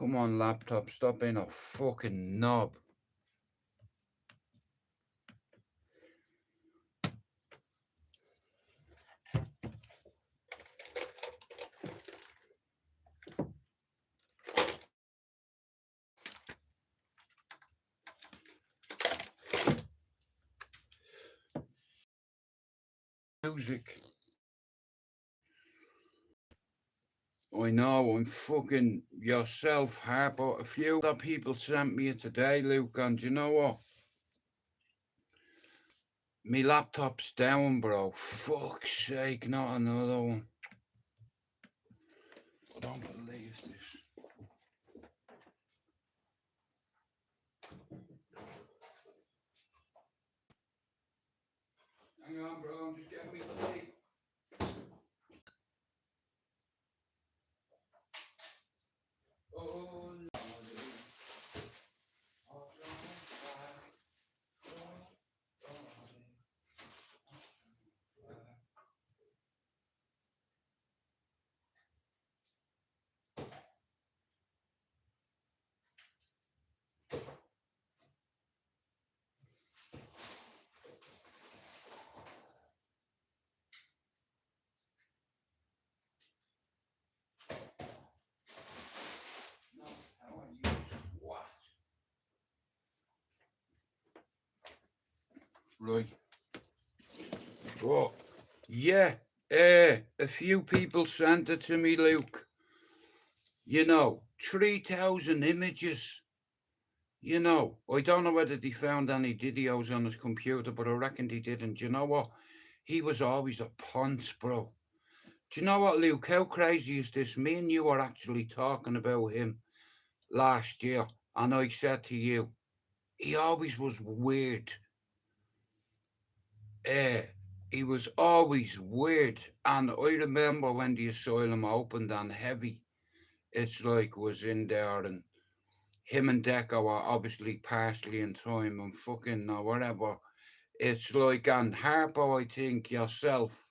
Come on, laptop, stop being a fucking knob. Music. I know, I'm fucking yourself, Harper. A few other people sent me it today, Luke, and you know what? Me laptop's down, bro. Fuck's sake, not another one. I don't believe this. Hang on, bro, I'm just getting me tea. Oh, Lordy. No, how are you? What? Right. Oh, yeah. A few people sent it to me, Luke. You know, 3,000 images. You know, I don't know whether they found any videos on his computer, but I reckon they didn't. You know what? He was always a ponce, bro. Do you know what, Luke? How crazy is this? Me and you were actually talking about him last year, and I said to you, he always was weird. He was always weird. And I remember when the asylum opened and Heavy, it's like, was in there, and him and Deco were obviously partially in time and fucking or whatever. It's like, and Harpo, I think, yourself,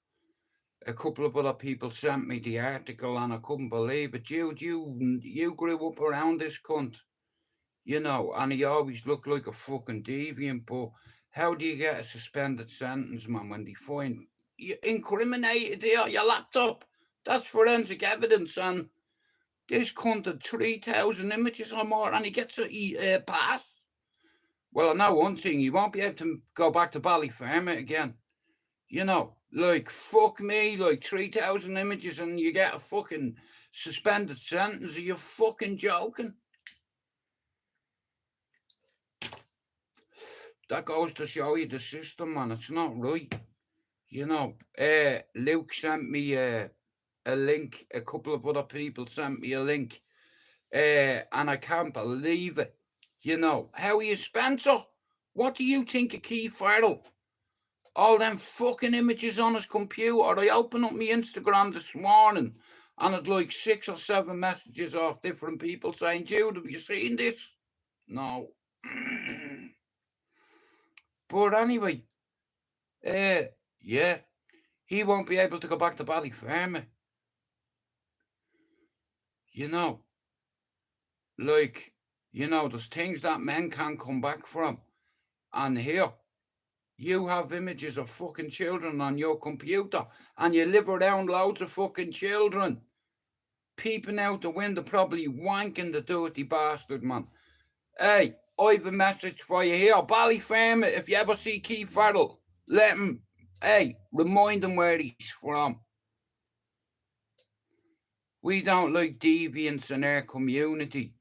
a couple of other people sent me the article and I couldn't believe it. You grew up around this cunt, you know, and he always looked like a fucking deviant, but how do you get a suspended sentence, man, when they find you incriminated there, your laptop? That's forensic evidence, and this cunt had 3,000 images or more, and he gets a pass. Well, I know one thing, he won't be able to go back to Ballyfermot again. You know, like, fuck me, like 3,000 images and you get a fucking suspended sentence. Are you fucking joking? That goes to show you the system, man. It's not right. You know, Luke sent me a link. A couple of other people sent me a link. And I can't believe it. You know, how are you, Spencer? What do you think of Keith Farrell? All them fucking images on his computer. I opened up my Instagram this morning and had like 6 or 7 messages off different people saying, Jude, have you seen this? No. But anyway, yeah, he won't be able to go back to Ballyfermot. You know, like, you know, there's things that men can't come back from. And here, you have images of fucking children on your computer and you live around loads of fucking children peeping out the window, probably wanking, the dirty bastard, man. Hey, I've a message for you here. Ballyfermot, if you ever see Keith Farrell, let him, hey, remind him where he's from. We don't like deviants in our community.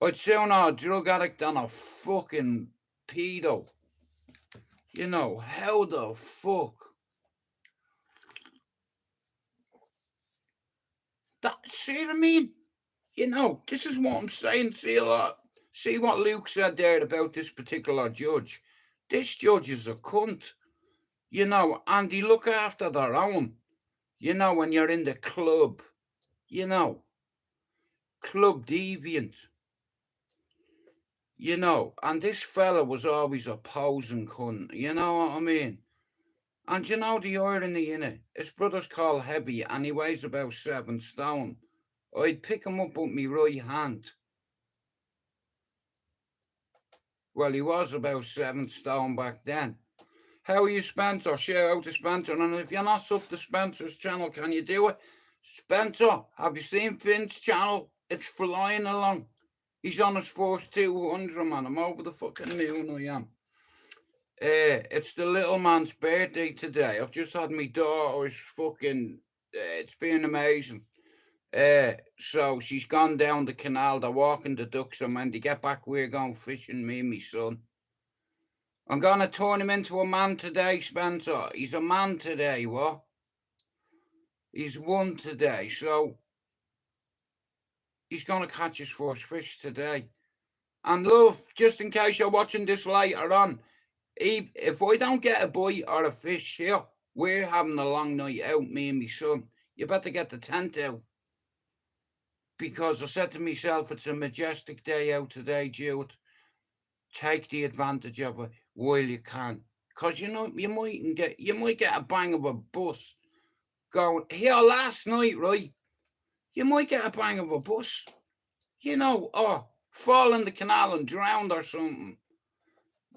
I'd sooner a drug addict than a fucking pedo. You know, how the fuck? See what I mean? You know, this is what I'm saying. See what Luke said there about this particular judge. This judge is a cunt. You know, and they look after their own. You know, when you're in the club, you know, club deviant. You know, and this fella was always a posing cunt. You know what I mean? And you know the irony in it? His brother's called Heavy and he weighs about 7 stone. I'd pick him up with me right hand. Well, he was about 7 stone back then. How are you, Spencer? Share out to Spencer. And if you're not sub to Spencer's channel, can you do it? Spencer, have you seen Finn's channel? It's flying along. He's on his first 200, man. I'm over the fucking moon, I am. It's the little man's birthday today. I've just had my daughter's fucking... it's been amazing. So she's gone down the canal. They're walking the ducks, and when they get back, we're going fishing, me and my son. I'm going to turn him into a man today, Spencer. He's a man today, what? He's one today, so he's going to catch his first fish today. And love, just in case you're watching this later on, if I don't get a bite or a fish here, we're having a long night out, me and my son. You better get the tent out. Because I said to myself, it's a majestic day out today, Jude. Take the advantage of it while you can. Because you know, you might get a bang of a bus going here last night, right? You might get a bang of a bus, you know, or fall in the canal and drown or something,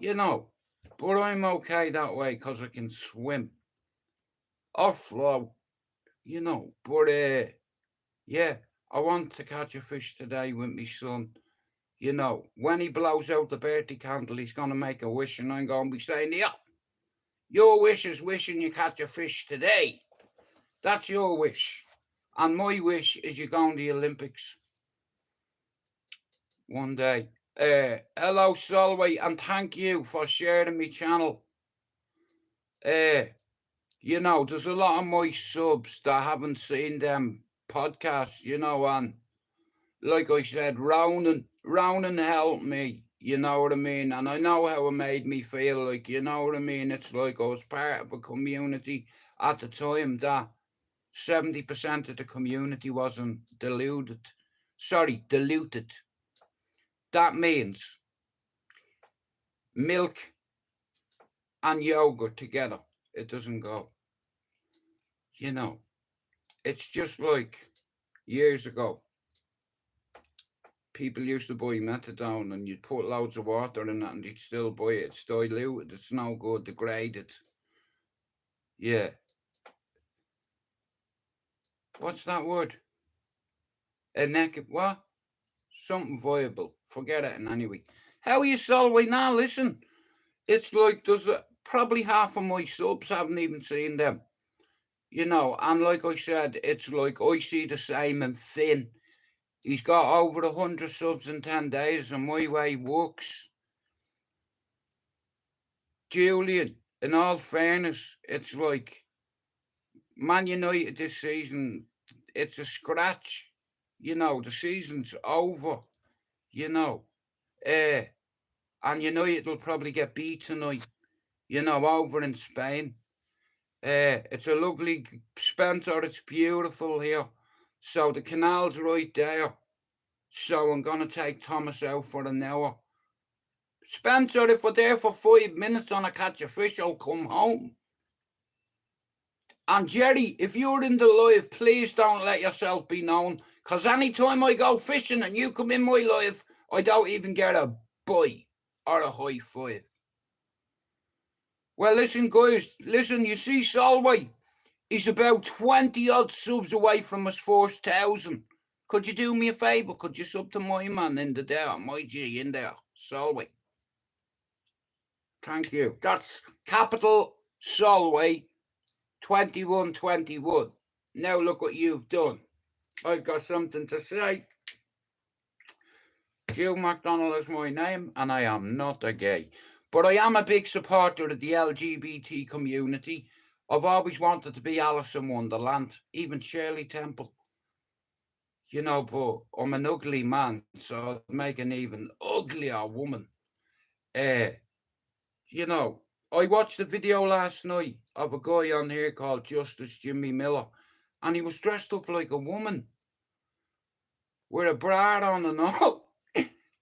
you know. But I'm okay that way because I can swim or float, you know. But yeah, I want to catch a fish today with my son. You know, when he blows out the birthday candle, he's going to make a wish, and I'm going to be saying, yeah, your wish is wishing you catch a fish today. That's your wish. And my wish is you go to the Olympics one day. Hello, Solway, and thank you for sharing my channel. You know, there's a lot of my subs that haven't seen them podcasts, you know, and like I said, Ronan helped me, you know what I mean? And I know how it made me feel, like, you know what I mean? It's like I was part of a community at the time that 70% of the community wasn't diluted. That means milk and yogurt together, it doesn't go. You know, it's just like years ago. People used to buy methadone and you'd put loads of water in it and you'd still buy it. It's diluted, it's no good, degraded. Yeah. What's that word? A neck, what? Something viable. Forget it and anyway. How are you, Solway? Now listen, it's like there's probably half of my subs haven't even seen them. You know, and like I said, it's like I see the same in Finn. He's got over 100 subs in 10 days, and my way works. Julian, in all fairness, it's like Man United this season, it's a scratch. You know, the season's over, you know. And United will probably get beat tonight, you know, over in Spain. It's a lovely Spencer, it's beautiful here. So the canal's right there. So I'm going to take Thomas out for an hour. Spencer, if we're there for 5 minutes on a catch a fish, I'll come home. And Jerry, if you're in the live, please don't let yourself be known. Because anytime I go fishing and you come in my live, I don't even get a bite or a high five. Well, listen, guys. Listen, you see Solway? He's about 20 odd subs away from his first 1,000. Could you do me a favour? Could you sub to my man in there, my G in there, Solway? Thank you. That's capital Solway 2121. Now look what you've done. I've got something to say. Hugh MacDonald is my name, and I am not a gay. But I am a big supporter of the LGBT community. I've always wanted to be Alice in Wonderland, even Shirley Temple. You know, but I'm an ugly man, so I'd make an even uglier woman. You know, I watched a video last night of a guy on here called Justice Jimmy Miller, and he was dressed up like a woman with a bra on and all.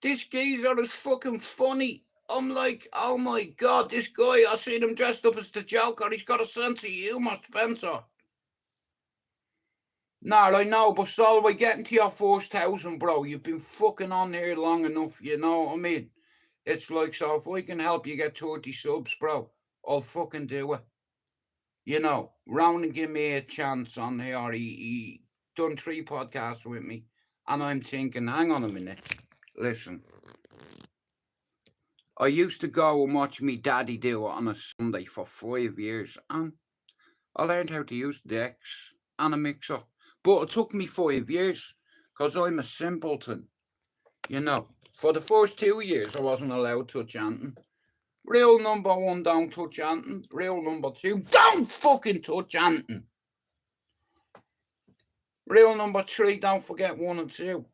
This geezer is fucking funny. I'm like, oh my God, this guy, I seen him dressed up as the Joker. He's got a sense of humour, Spencer. Nah, I know, but Solway, getting to your first 1,000, bro. You've been fucking on here long enough, you know what I mean? It's like, so if I can help you get 30 subs, bro, I'll fucking do it. You know, Ronan give me a chance on here. He done 3 podcasts with me. And I'm thinking, hang on a minute. Listen. I used to go and watch me daddy do it on a Sunday for 5 years. And I learned how to use decks and a mixer. But it took me 5 years. Because I'm a simpleton. You know, for the first 2 years, I wasn't allowed to touch anything. Rule number 1, don't touch anything. Rule number 2, don't fucking touch anything. Rule number 3, don't forget 1 and 2.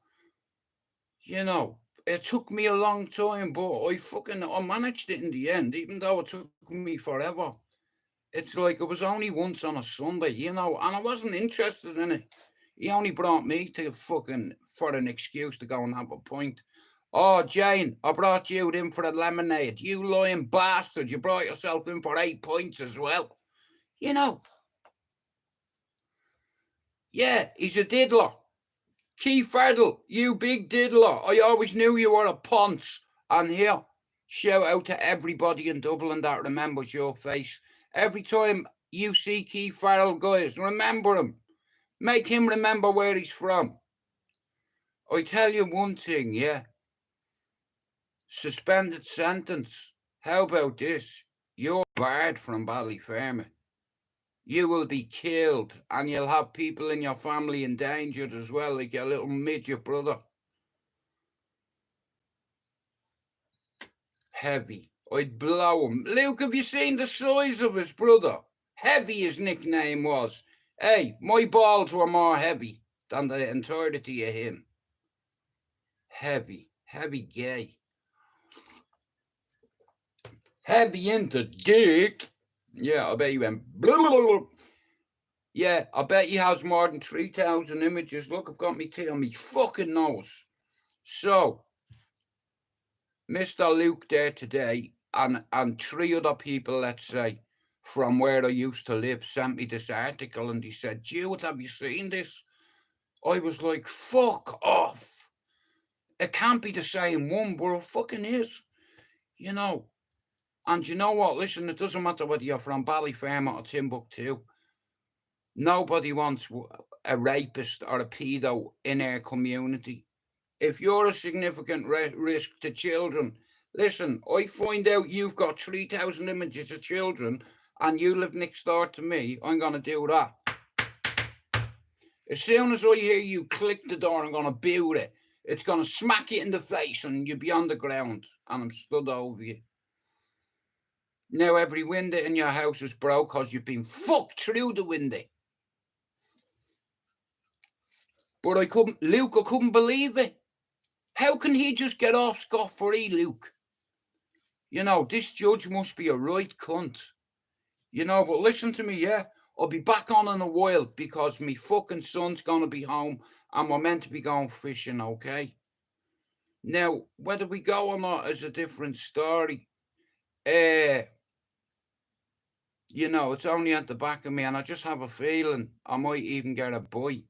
You know, it took me a long time, but I managed it in the end, even though it took me forever. It's like it was only once on a Sunday, you know, and I wasn't interested in it. He only brought me to fucking for an excuse to go and have a pint. Oh, Jane, I brought you in for a lemonade. You lying bastard. You brought yourself in for 8 pints as well. You know. Yeah, he's a diddler. Keith Farrell, you big diddler. I always knew you were a ponce. And here, shout out to everybody in Dublin that remembers your face. Every time you see Keith Farrell, guys, remember him. Make him remember where he's from. I tell you one thing, yeah. Suspended sentence. How about this? You're barred from Ballyfermot. You will be killed, and you'll have people in your family endangered as well, like your little midget brother. Heavy. I'd blow him. Luke, have you seen the size of his brother? Heavy his nickname was. Hey, my balls were more heavy than the entirety of him. Heavy gay. Heavy into dick. Yeah, I bet he went blah, blah, blah. Yeah, I bet he has more than 3,000 images. Look, I've got me tea on me fucking nose. So, Mr. Luke there today, and 3 other people, let's say, from where I used to live, sent me this article, and he said, Jude, have you seen this? I was like, fuck off. It can't be the same one, but it fucking is. You know. And you know what? Listen, it doesn't matter whether you're from Ballyfermot or Timbuktu. Nobody wants a rapist or a pedo in our community. If you're a significant risk to children, listen, I find out you've got 3,000 images of children and you live next door to me, I'm going to do that. As soon as I hear you click the door, I'm going to build it. It's going to smack you in the face and you'll be on the ground and I'm stood over you. Now every window in your house is broke because you've been fucked through the window. But Luke, I couldn't believe it. How can he just get off scot-free, Luke? You know, this judge must be a right cunt. You know, but listen to me, yeah? I'll be back on in a while because me fucking son's going to be home and we're meant to be going fishing, okay? Now, whether we go or not is a different story. You know, it's only at the back of me and I just have a feeling I might even get a bite.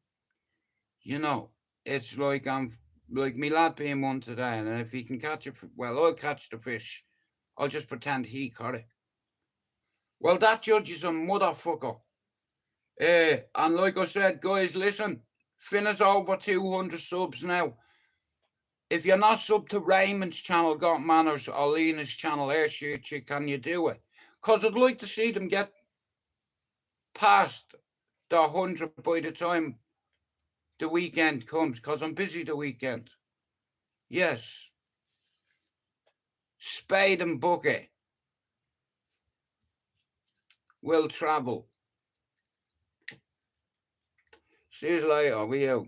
You know, it's like I'm like me lad being one today, and if he can catch it, well, I'll catch the fish. I'll just pretend he caught it. Well, that judge is a motherfucker. And like I said, guys, listen, Finn is over 200 subs now. If you're not sub to Raymond's channel, Got Manners, or Lena's channel, Airshit, can you do it? Because I'd like to see them get past the 100 by the time the weekend comes, because I'm busy the weekend. Yes. Spade and Bucket will travel. See you later. We out.